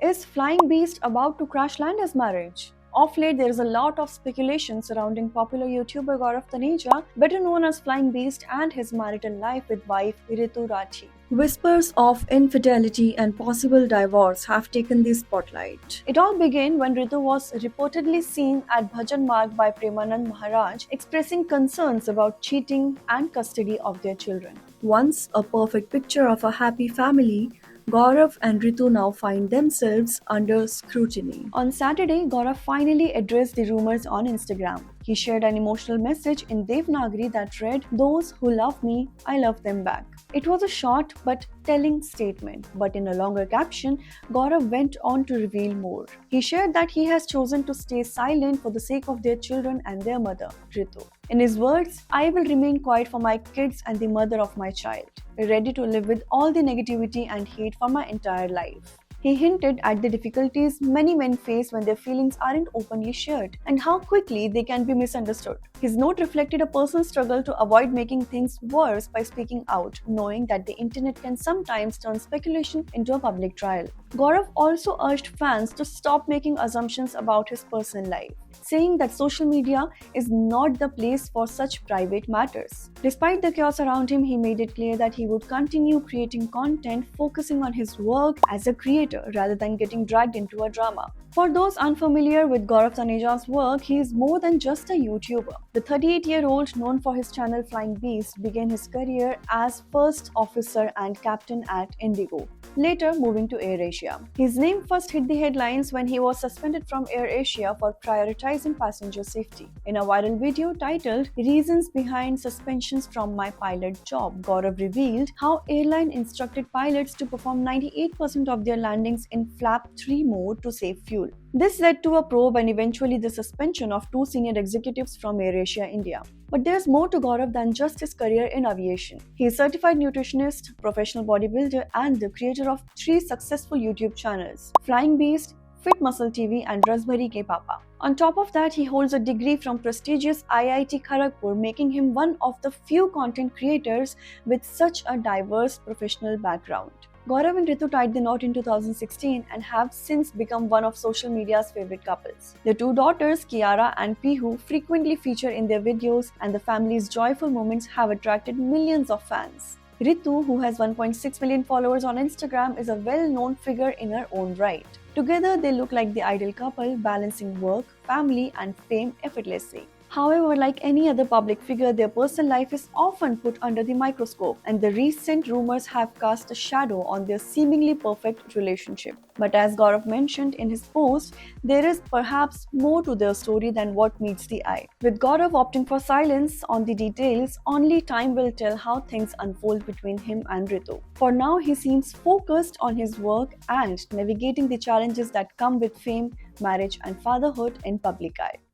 Is Flying Beast about to crash land marriage? Of late, there is a lot of speculation surrounding popular YouTuber Gaurav Taneja, better known as Flying Beast, and his marital life with wife Ritu Rathi. Whispers of infidelity and possible divorce have taken the spotlight. It all began when Ritu was reportedly seen at Bhajan Marg by Premanand Maharaj expressing concerns about cheating and custody of their children. Once a perfect picture of a happy family, Gaurav and Ritu now find themselves under scrutiny. On Saturday, Gaurav finally addressed the rumors on Instagram. He shared an emotional message in Devanagari that read, "Those who love me, I love them back." It was a short but telling statement, but in a longer caption, Gaurav went on to reveal more. He shared that he has chosen to stay silent for the sake of their children and their mother, Ritu. In his words, "I will remain quiet for my kids and the mother of my child, ready to live with all the negativity and hate for my entire life." He hinted at the difficulties many men face when their feelings aren't openly shared and how quickly they can be misunderstood. His note reflected a personal struggle to avoid making things worse by speaking out, knowing that the internet can sometimes turn speculation into a public trial. Gaurav also urged fans to stop making assumptions about his personal life, saying that social media is not the place for such private matters. Despite the chaos around him, he made it clear that he would continue creating content focusing on his work as a creator rather than getting dragged into a drama. For those unfamiliar with Gaurav Taneja's work, he is more than just a YouTuber. The 38-year-old, known for his channel Flying Beast, began his career as first officer and captain at Indigo, later moving to AirAsia. His name first hit the headlines when he was suspended from AirAsia for prioritizing passenger safety. In a viral video titled "Reasons Behind Suspensions from My Pilot Job," Gaurav revealed how airline instructed pilots to perform 98% of their landings in flap 3 mode to save fuel. This led to a probe and eventually the suspension of 2 senior executives from AirAsia India. But there's more to Gaurav than just his career in aviation. He is a certified nutritionist, professional bodybuilder, and the creator of 3 successful YouTube channels: Flying Beast, Fit Muscle TV, and Rasbhari Ke Papa. On top of that, he holds a degree from prestigious IIT Kharagpur, making him one of the few content creators with such a diverse professional background. Gaurav and Ritu tied the knot in 2016 and have since become one of social media's favorite couples. Their 2 daughters, Kiara and Pihu, frequently feature in their videos, and the family's joyful moments have attracted millions of fans. Ritu, who has 1.6 million followers on Instagram, is a well-known figure in her own right. Together, they look like the ideal couple, balancing work, family, and fame effortlessly. However, like any other public figure, their personal life is often put under the microscope, and the recent rumors have cast a shadow on their seemingly perfect relationship. But as Gaurav mentioned in his post, there is perhaps more to their story than what meets the eye. With Gaurav opting for silence on the details, only time will tell how things unfold between him and Ritu. For now, he seems focused on his work and navigating the challenges that come with fame, marriage, and fatherhood in public eye.